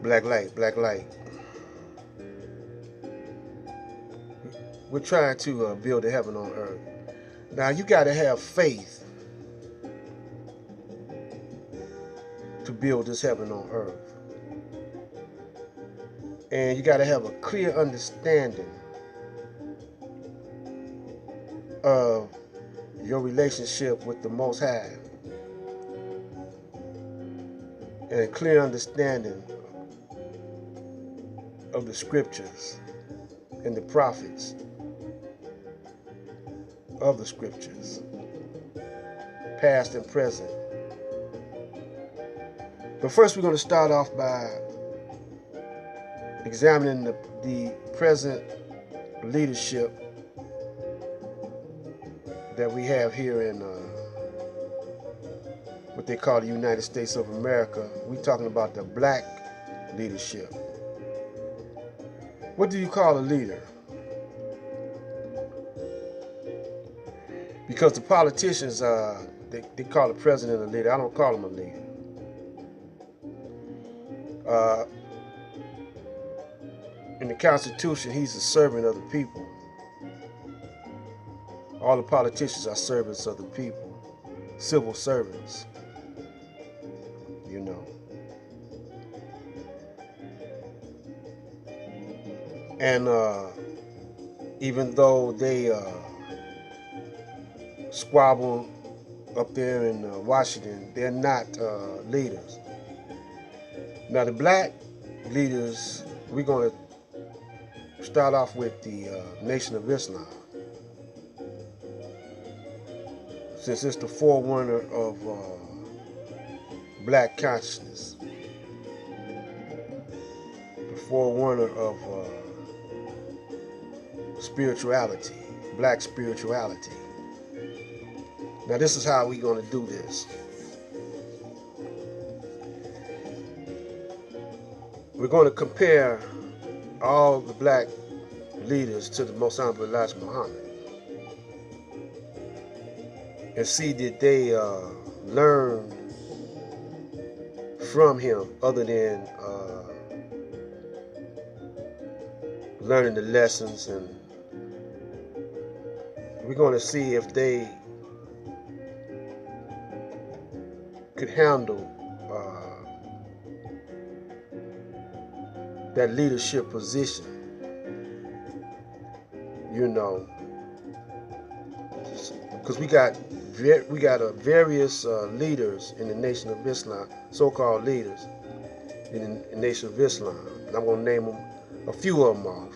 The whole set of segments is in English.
Black light, black light. We're trying to build a heaven on earth. Now you got to have faith to build this heaven on earth, and you got to have a clear understanding of your relationship with the Most High, and a clear understanding of the scriptures and the prophets of the scriptures, past and present. But first, we're going to start off by examining the present leadership that we have here in what they call the United States of America. We're talking about the black leadership. What do you call a leader? Because the politicians, they call the president a leader. I don't call him a leader. In the Constitution, he's a servant of the people. All the politicians are servants of the people, civil servants, you know. And even though they squabble up there in Washington, they're not leaders. Now, the black leaders, we're going to start off with the Nation of Islam, since it's the forerunner of black consciousness, the forerunner of spirituality, black spirituality. Now, this is how we're going to do this. We're going to compare all the black leaders to the Most Honorable Elijah Muhammad and see did they learn from him other than learning the lessons, and we're going to see if they could handle that leadership position, you know, because we got various leaders in the Nation of Islam, so-called leaders in the Nation of Islam. And I'm going to name them, a few of them off.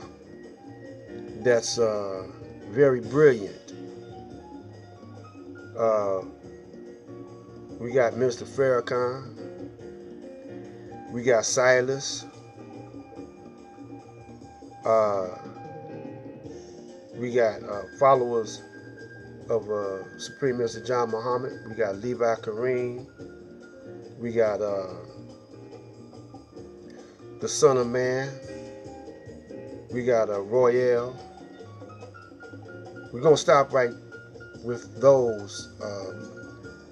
That's very brilliant. We got Minister Farrakhan. We got Silas. We got followers of Supreme Minister John Muhammad. We got Levi Kareem. We got the Son of Man. We got Royale. We're going to stop right with those.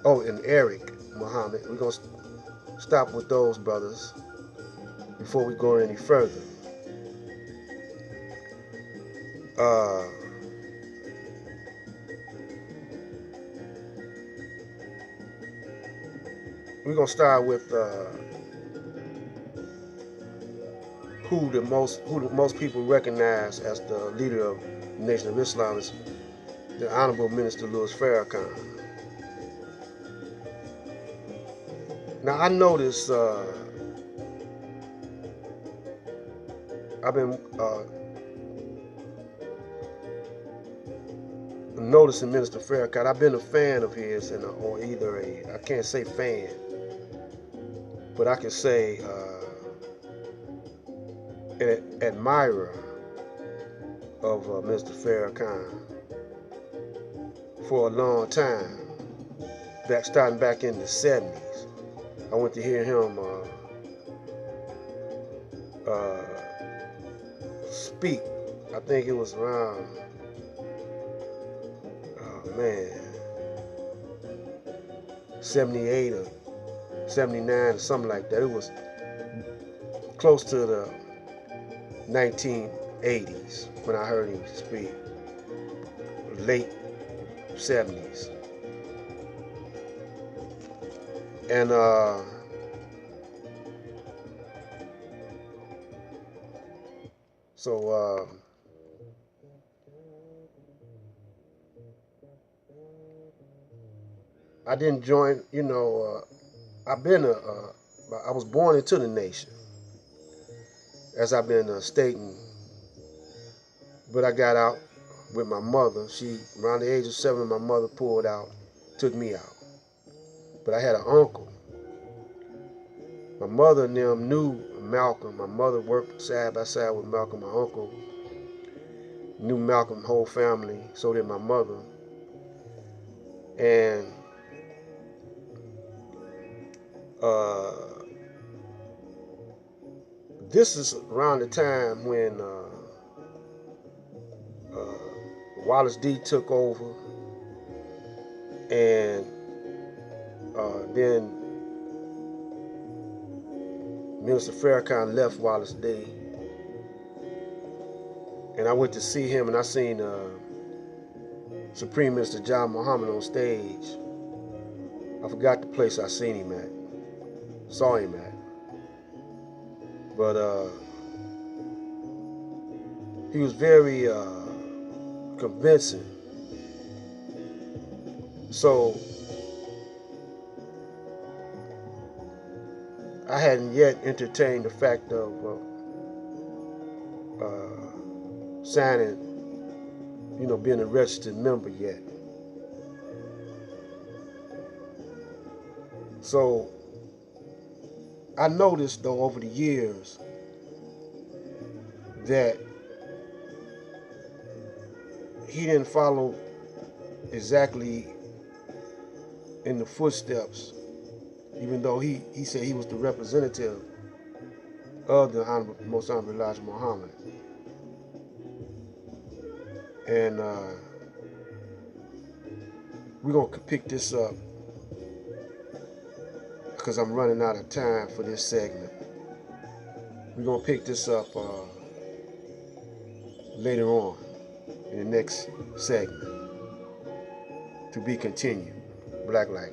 And Eric Muhammad. We're going to stop with those brothers before we go any further. We're going to start with who the most people recognize as the leader of the Nation of Islam is the Honorable Minister Louis Farrakhan. Now, I noticed I've been noticing Minister Farrakhan. I've been a fan of his, or either I can't say fan, but I can say an admirer of Mr. Farrakhan for a long time, starting back in the 70s. I went to hear him speak. I think it was around, 78 or 79 or something like that. It was close to the 1980s when I heard him speak, late 70s. And so I didn't join, I was born into the nation, as I've been stating, but I got out with my mother. Around the age of 7, my mother pulled out, took me out. But I had an uncle. My mother and them knew Malcolm. My mother worked side by side with Malcolm. My uncle knew Malcolm's whole family, so did my mother. And uh, this is around the time when Wallace D took over, and then Minister Farrakhan left Wallace D, and I went to see him, and I seen Supreme Minister John Muhammad on stage. I forgot the place I seen him at, saw him at, but he was very convincing. So I hadn't yet entertained the fact of signing, being a registered member yet. So I noticed, though, over the years that he didn't follow exactly in the footsteps, even though he said he was the representative of the Most Honorable Elijah Muhammad. And we're going to pick this up because I'm running out of time for this segment. We're going to pick this up later on in the next segment. To be continued. Black Light.